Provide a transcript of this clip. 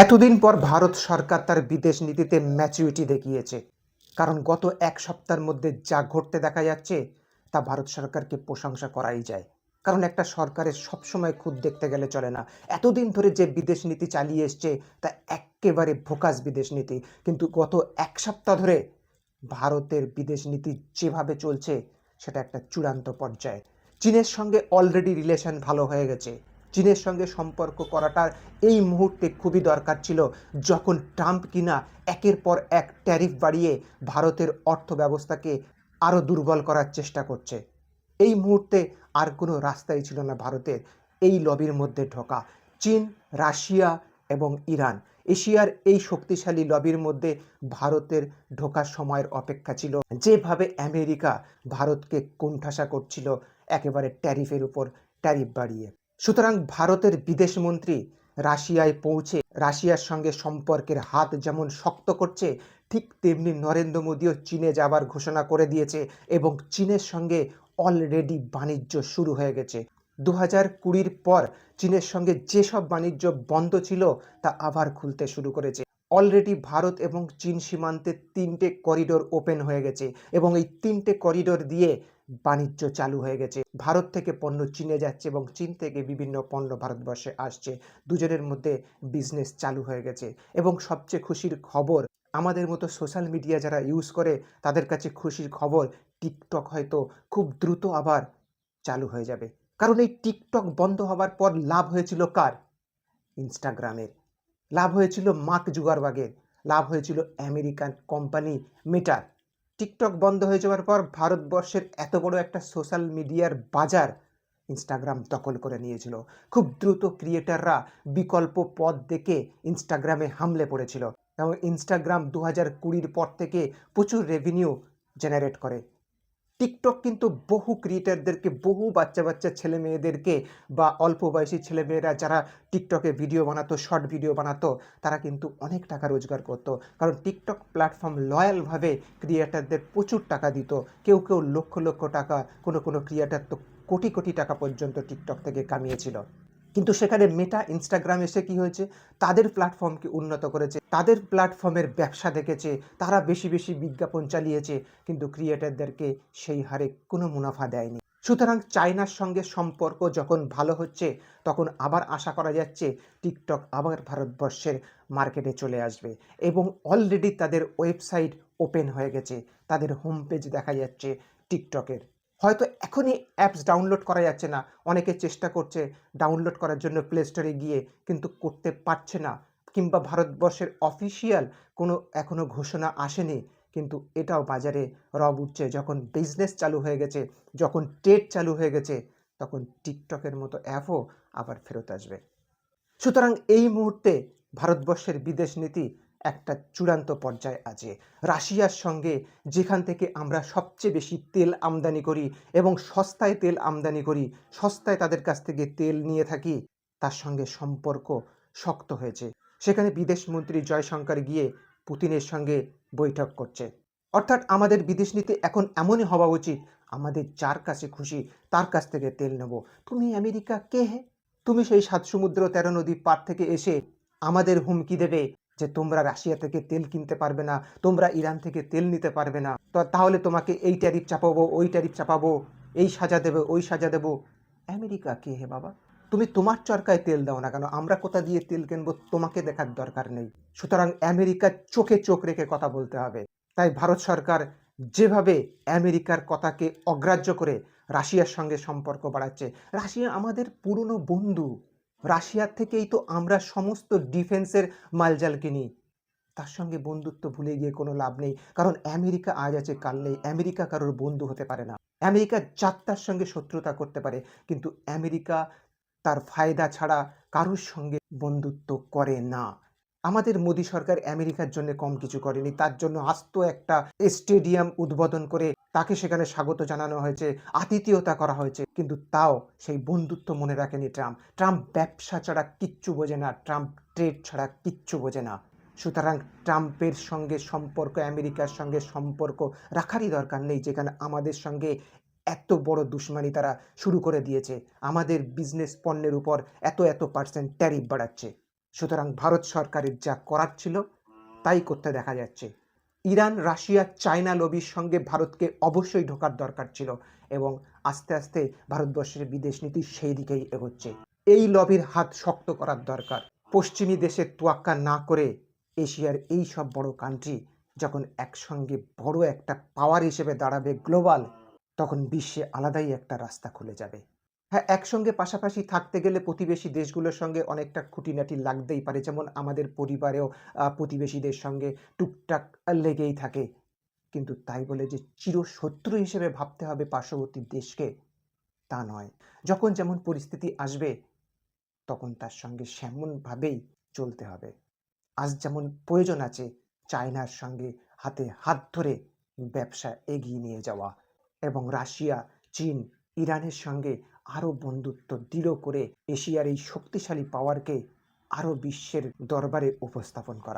এতদিন পর ভারত সরকার তার বিদেশ নীতিতে ম্যাচুরিটি দেখিয়েছে। কারণ গত এক সপ্তাহের মধ্যে যা ঘটতে দেখা যাচ্ছে তা ভারত সরকারকে প্রশংসা করাই যায়। কারণ একটা সরকারের সবসময় খুদ দেখতে গেলে চলে না। এতদিন ধরে যে বিদেশ নীতি চালিয়ে এসছে তা একেবারে ভোকাস বিদেশ নীতি, কিন্তু গত এক সপ্তাহ ধরে ভারতের বিদেশ নীতি যেভাবে চলছে সেটা একটা চূড়ান্ত পর্যায়ে। চীনের সঙ্গে অলরেডি রিলেশন ভালো হয়ে গেছে। চীনের সঙ্গে সম্পর্ক করাটা এই মুহূর্তে খুবই দরকার ছিল, যখন ট্রাম্প কিনা একের পর এক ট্যারিফ বাড়িয়ে ভারতের অর্থব্যবস্থাকে আরও দুর্বল করার চেষ্টা করছে। এই মুহূর্তে আর কোনো রাস্তাই ছিল না ভারতের এই লবির মধ্যে ঢোকা। চীন, রাশিয়া এবং ইরান, এশিয়ার এই শক্তিশালী লবির মধ্যে ভারতের ঢোকার সময়ের অপেক্ষা ছিল। যেভাবে আমেরিকা ভারতকে কোণঠাসা করছিল একেবারে ট্যারিফের উপর ট্যারিফ বাড়িয়ে। সুতরাং ভারতের বিদেশমন্ত্রী রাশিয়ায় পৌঁছে রাশিয়ার সঙ্গে সম্পর্কের হাত যেমন শক্ত করছে, ঠিক তেমনি নরেন্দ্র মোদীও চীনে যাবার ঘোষণা করে দিয়েছে এবং চীনের সঙ্গে অলরেডি বাণিজ্য শুরু হয়ে গেছে। 2020 পর চীনের সঙ্গে যেসব বাণিজ্য বন্ধ ছিল তা আবার খুলতে শুরু করেছে। অলরেডি ভারত এবং চীন সীমান্তে 3টে করিডোর ওপেন হয়ে গেছে এবং এই 3টে করিডোর দিয়ে বাণিজ্য চালু হয়ে গেছে। ভারত থেকে পণ্য চীনে যাচ্ছে এবং চীন থেকে বিভিন্ন পণ্য ভারতবর্ষে আসছে। দুজনের মধ্যে বিজনেস চালু হয়ে গেছে। এবং সবচেয়ে খুশির খবর, আমাদের মতো সোশ্যাল মিডিয়া যারা ইউজ করে তাদের কাছে খুশির খবর, টিকটক হয়তো খুব দ্রুত আবার চালু হয়ে যাবে। কারণ এই টিকটক বন্ধ হওয়ার পর লাভ হয়েছিল কার? ইনস্টাগ্রামের। লাভ হয়েছিল মার্ক জুকারবার্গের। লাভ হয়েছিল আমেরিকান কোম্পানি মেটার। টিকটক বন্ধ হয়ে যাওয়ার পর ভারতবর্ষের এত বড় একটা সোশ্যাল মিডিয়ার বাজার ইনস্টাগ্রাম দখল করে নিয়েছিল। খুব দ্রুত ক্রিয়েটাররা বিকল্প পথ দেখে ইনস্টাগ্রামে হামলে পড়েছিল এবং ইনস্টাগ্রাম 2020 পর থেকে প্রচুর রেভিনিউ জেনারেট করে। টিকটক কিন্তু বহু ক্রিয়েটারদেরকে, বহু বাচ্চা বাচ্চা ছেলে মেয়েদেরকে বা অল্প বয়সী ছেলে মেয়েরা যারা টিকটকে ভিডিও বানাতো, শর্ট ভিডিও বানাতো, তারা কিন্তু অনেক টাকা রোজগার করতো। কারণ টিকটক প্ল্যাটফর্ম লয়ালভাবে ক্রিয়েটারদের প্রচুর টাকা দিত। কেউ কেউ লক্ষ লক্ষ টাকা, কোনো কোনো ক্রিয়েটার তো কোটি কোটি টাকা পর্যন্ত টিকটক থেকে কামিয়েছিল। কিন্তু সেখানে মেটা, ইনস্টাগ্রাম এসে কি হয়েছে, তাদের প্ল্যাটফর্মকে উন্নত করেছে, তাদের প্ল্যাটফর্মের ব্যবসা দেখেছে, তারা বেশি বেশি বিজ্ঞাপন চালিয়েছে, কিন্তু ক্রিয়েটারদেরকে সেই হারে কোনো মুনাফা দেয়নি। সুতরাং চায়নার সঙ্গে সম্পর্ক যখন ভালো হচ্ছে তখন আবার আশা করা যাচ্ছে টিকটক আবার ভারতবর্ষের মার্কেটে চলে আসবে এবং অলরেডি তাদের ওয়েবসাইট ওপেন হয়ে গেছে, তাদের হোম পেজ দেখা যাচ্ছে টিকটকের। হয়তো এখনই অ্যাপস ডাউনলোড করা যাচ্ছে না, অনেকে চেষ্টা করছে ডাউনলোড করার জন্য প্লে স্টোরে গিয়ে, কিন্তু করতে পারছে না, কিংবা ভারতবর্ষের অফিসিয়াল কোনো এখনও ঘোষণা আসেনি। কিন্তু এটাও বাজারে রব উঠছে, যখন বিজনেস চালু হয়ে গেছে, যখন ট্রেড চালু হয়ে গেছে, তখন টিকটকের মতো অ্যাপও আবার ফেরত আসবে। সুতরাং এই মুহূর্তে ভারতবর্ষের বিদেশ নীতি একটা চূড়ান্ত পর্যায়ে আছে। রাশিয়ার সঙ্গে, যেখান থেকে আমরা সবচেয়ে বেশি তেল আমদানি করি এবং সস্তায় তেল আমদানি করি, সস্তায় তাদের কাছ থেকে তেল নিয়ে থাকি, তার সঙ্গে সম্পর্ক শক্ত হয়েছে। সেখানে বিদেশমন্ত্রী জয়শঙ্কর গিয়ে পুতিনের সঙ্গে বৈঠক করছে। অর্থাৎ আমাদের বিদেশ নীতি এখন এমনই হওয়া উচিত, আমাদের যার কাছে খুশি তার কাছ থেকে তেল নেব। তুমি আমেরিকা কে হে? তুমি সেই 7 সমুদ্র 13 নদী পার থেকে এসে আমাদের হুমকি দেবে যে তোমরা রাশিয়া থেকে তেল কিনতে পারবে না, তোমরা ইরান থেকে তেল নিতে পারবে না, তো তাহলে তোমাকে এই ট্যারিফ চাপাবো, ওই ট্যারিফ চাপাবো, এই সাজা দেবো, ওই সাজা দেবো। আমেরিকা কে হে বাবা? তুমি তোমার চরকায় তেল দাও না কেন, আমরা কোথা দিয়ে তেল কিনবো তোমাকে দেখার দরকার নেই। সুতরাং আমেরিকার চোখে চোখ রেখে কথা বলতে হবে। তাই ভারত সরকার যেভাবে আমেরিকার কথাকে অগ্রাহ্য করে রাশিয়ার সঙ্গে সম্পর্ক বাড়াচ্ছে, রাশিয়া আমাদের পুরনো বন্ধু, রাশিয়ার থেকেই তো আমরা সমস্ত ডিফেন্সের মালজাল কিনি। তার সঙ্গে বন্ধুত্ব ভুলে গিয়ে কোনো লাভ নেই, কারণ আমেরিকা আজ আছে কাল নেই। আমেরিকা কারোর বন্ধু হতে পারে না। আমেরিকা যাত্রার সঙ্গে শত্রুতা করতে পারে, কিন্তু আমেরিকা তার ফায়দা ছাড়া কারোর সঙ্গে বন্ধুত্ব করে না। আমাদের মোদী সরকার আমেরিকার জন্য কম কিছু করেনি, তার জন্য আস্ত একটা স্টেডিয়াম উদ্বোধন করে তাকে সেখানে স্বাগত জানানো হয়েছে, আতিথেয়তা করা হয়েছে, কিন্তু তাও সেই বন্ধুত্ব মনে রাখেনি ট্রাম্প। ট্রাম্প ব্যবসা ছাড়া কিচ্ছু বোঝে না, ট্রাম্প ট্রেড ছাড়া কিচ্ছু বোঝে না। সুতরাং ট্রাম্পের সঙ্গে সম্পর্ক, আমেরিকার সঙ্গে সম্পর্ক রাখারই দরকার নেই, যেখানে আমাদের সঙ্গে এত বড় দুশ্মনী তারা শুরু করে দিয়েছে, আমাদের বিজনেস পণ্যের উপর এত এত % ট্যারিফ বাড়াচ্ছে। সুতরাং ভারত সরকারের যা করার ছিল তাই করতে দেখা যাচ্ছে। ইরান, রাশিয়া, চায়না লবির সঙ্গে ভারতকে অবশ্যই ঢোকার দরকার ছিল এবং আস্তে আস্তে ভারতবর্ষের বিদেশ নীতি সেই দিকেই এগোচ্ছে। এই লবির হাত শক্ত করার দরকার। পশ্চিমী দেশের তোয়াক্কা না করে এশিয়ার এই সব বড় কান্ট্রি যখন একসঙ্গে বড় একটা পাওয়ার হিসেবে দাঁড়াবে গ্লোবাল, তখন বিশ্বে আলাদাই একটা রাস্তা খুলে যাবে। হ্যাঁ, একসঙ্গে পাশাপাশি থাকতে গেলে প্রতিবেশী দেশগুলোর সঙ্গে অনেকটা খুঁটিনাটি লাগতেই পারে, যেমন আমাদের পরিবারেও প্রতিবেশীদের সঙ্গে টুকটাক লেগেই থাকে। কিন্তু তাই বলে যে চিরশত্রু হিসেবে ভাবতে হবে পার্শ্ববর্তী দেশকে, তা নয়। যখন যেমন পরিস্থিতি আসবে তখন তার সঙ্গে সেমনভাবেই চলতে হবে। আজ যেমন প্রয়োজন আছে চায়নার সঙ্গে হাতে হাত ধরে ব্যবসা এগিয়ে নিয়ে যাওয়া এবং রাশিয়া, চীন, ইরানের সঙ্গে আরও বন্ধুত্ব দৃঢ় করে এশিয়ার এই শক্তিশালী পাওয়ারকে আরও বিশ্বের দরবারে উপস্থাপন করা।